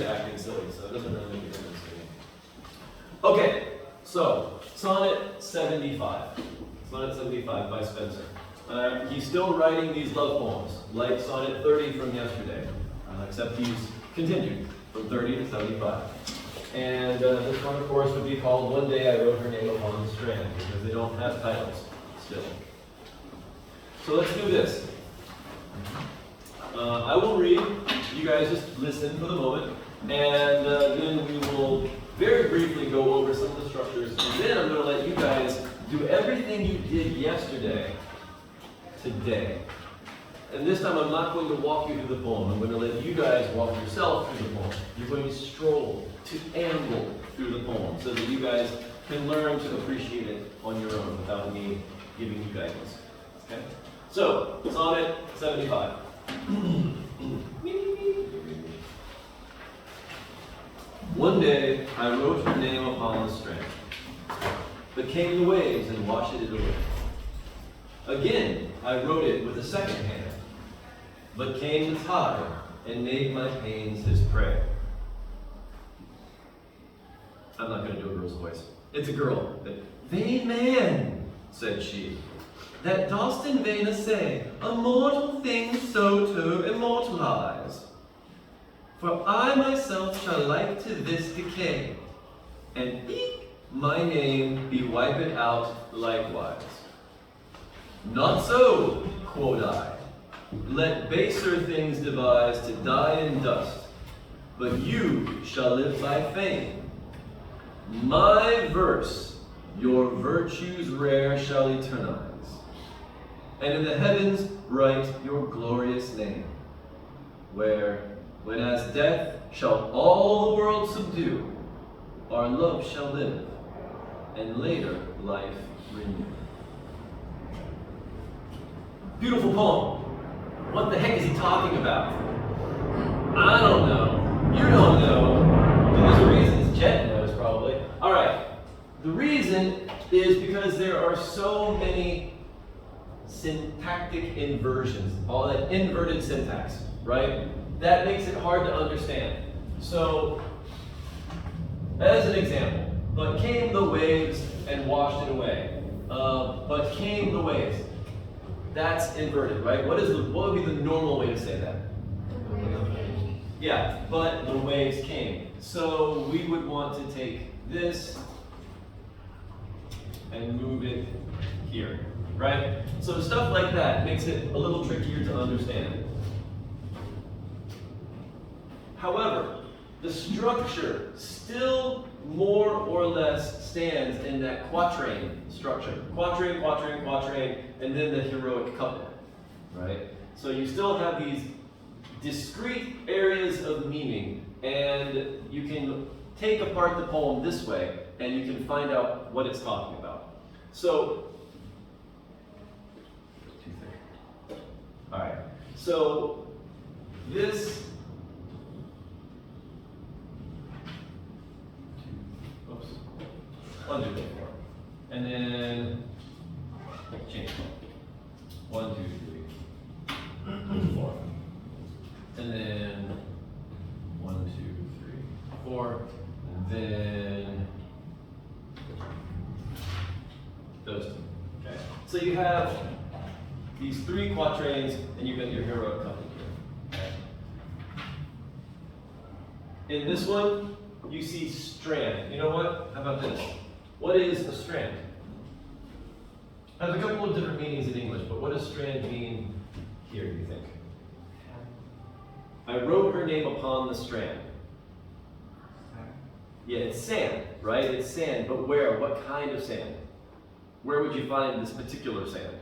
acting silly, so it doesn't really make a difference to me. Okay, so Sonnet 75. Sonnet 75 by Spencer. He's still writing these love poems, like Sonnet 30 from yesterday, except he's continued from 30 to 75. And this one, of course, would be called One Day I Wrote Her Name Upon the Strand, because they don't have titles still. So let's do this. I will read, you guys just listen for the moment, and then we will very briefly go over some of the structures, and then I'm going to let you guys do everything you did yesterday, today. And this time I'm not going to walk you through the poem, I'm going to let you guys walk yourself through the poem. You're going to stroll, to amble through the poem, so that you guys can learn to appreciate it on your own without me giving you guidance. Okay? So, Sonnet 75. One day I wrote her name upon the strand, but came the waves and washed it away. Again I wrote it with a second hand, but came the tide and made my pains his prey. I'm not going to do a girl's voice. It's a girl. Vain man, said she, that dost in vain essay a mortal thing so to immortalize. For I myself shall like to this decay, and eke my name be wiped out likewise. Not so, quote I, let baser things devise to die in dust, but you shall live by fame. My verse your virtues rare shall eternize, and in the heavens write your glorious name, where, when as death shall all the world subdue, our love shall live, and later life renew. Beautiful poem. What the heck is he talking about? I don't know. You don't know. There's a reason. Jet knows probably. All right. The reason is because there are so many syntactic inversions, all that inverted syntax, right? That makes it hard to understand. So, as an example, but came the waves and washed it away. But came the waves. That's inverted, right? What would be the normal way to say that? Yeah, but the waves came. So we would want to take this and move it here, right? So stuff like that makes it a little trickier to understand. However, the structure still more or less stands in that quatrain structure. Quatrain, quatrain, quatrain, and then the heroic couplet, right? So you still have these discrete areas of meaning, and you can take apart the poem this way, and you can find out what it's talking about. So, all right, so this, undo it for, and then change. 1, 2, 3, 4, and then 1, 2, 3, 4, and then those two. Okay. So you have these 3 quatrains, and you've got your heroic couplet here. Okay. In this one, you see strand. You know what? How about this? What is a strand? It has a couple of different meanings in English, but what does strand mean here, do you think? I wrote her name upon the strand. Yeah, it's sand, right? It's sand, but where? What kind of sand? Where would you find this particular sand?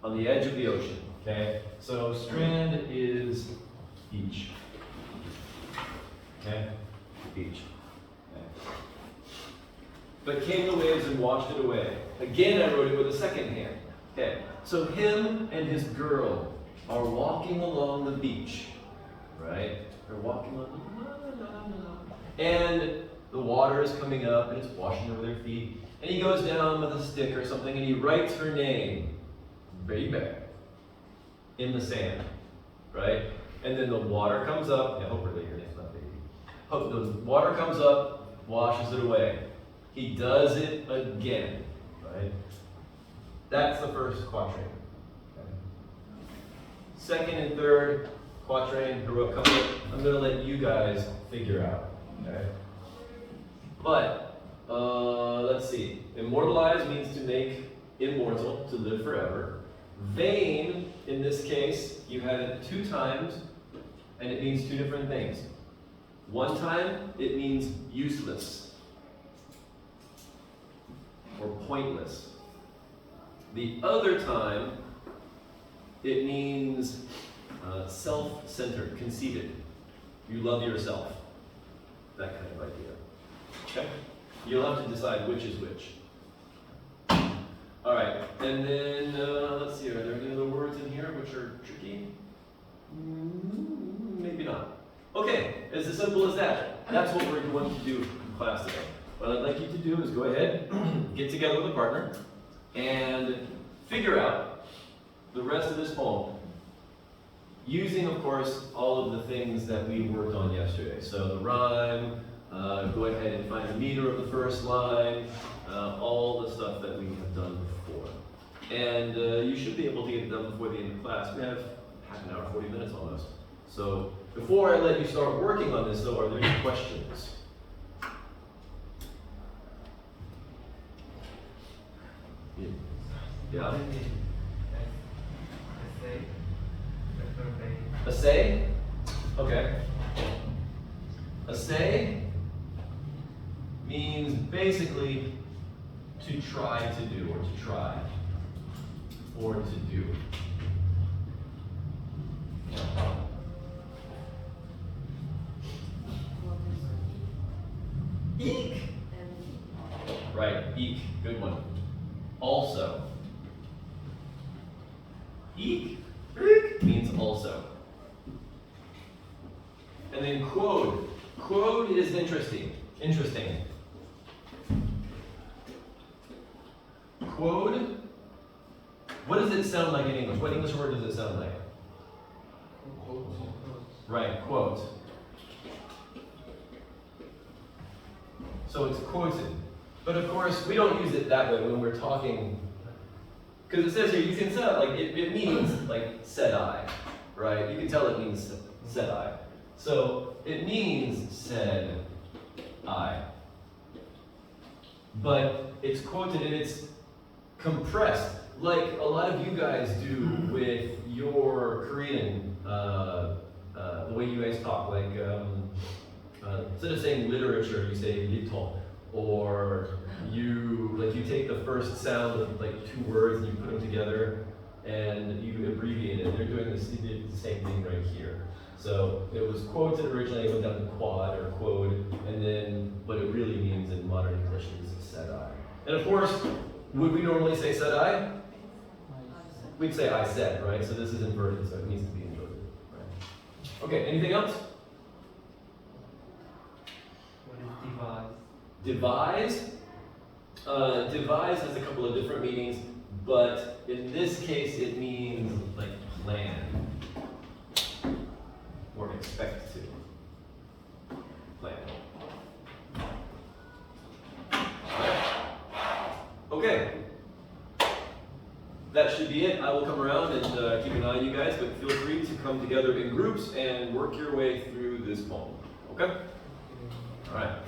On the edge of the ocean, okay? So strand is beach. Okay? Beach. Okay. But came the waves and washed it away. Again, I wrote it with a second hand. Okay. So him and his girl are walking along the beach, right? They're walking along, and the water is coming up and it's washing over their feet. And he goes down with a stick or something and he writes her name, baby, in the sand, right? And then the water comes up. Yeah, hopefully your name's not baby. Hope the water comes up, washes it away. He does it again, right? That's the first quatrain. Okay. Second and third quatrain, heroic couplet, I'm going to let you guys figure out. Okay? But, let's see. Immortalize means to make immortal, to live forever. Vain, in this case, you had it 2 times, and it means 2 different things. One time, it means useless or pointless. The other time, it means self-centered, conceited. You love yourself. That kind of idea. Okay? You'll have to decide which is which. All right, and then let's see, are there any other words in here which are tricky? Maybe not. Okay, it's as simple as that. That's what we're going to do in class today. What I'd like you to do is go ahead, get together with a partner, and figure out the rest of this poem using, of course, all of the things that we worked on yesterday. So the rhyme, go ahead and find the meter of the first line, all the stuff that we have done before. And you should be able to get it done before the end of class. We have half an hour, 40 minutes almost. So before I let you start working on this, though, are there any questions? Yeah? Essay? Okay. Essay means basically to try to do, or to try, or to do. Eek! Right, eek, good one. Also. Eek means also. And then quote. Quote is interesting. Quote. What does it sound like in English? What English word does it sound like? Right, quote. So it's quoted. But of course, we don't use it that way when we're talking. Because it says here, you can tell, like, it means, like, said I, right? You can tell it means said I. So, it means said I. But it's quoted and it's compressed, like a lot of you guys do with your Korean, the way you guys talk. Like, instead of saying literature, you say little. Or you take the first sound of like 2 words and you put them together and you abbreviate it. They're doing the same thing right here. So it was quoted originally, it went down to quad or quote, and then what it really means in modern English is said I. And of course, would we normally say said I? We'd say I said, right? So this is inverted, so it needs to be inverted. Right? Okay, anything else? What is devise? Devise? Devise has a couple of different meanings, but in this case it means like plan or expect to plan. Okay, that should be it. I will come around and keep an eye on you guys, but feel free to come together in groups and work your way through this poem. Okay? All right.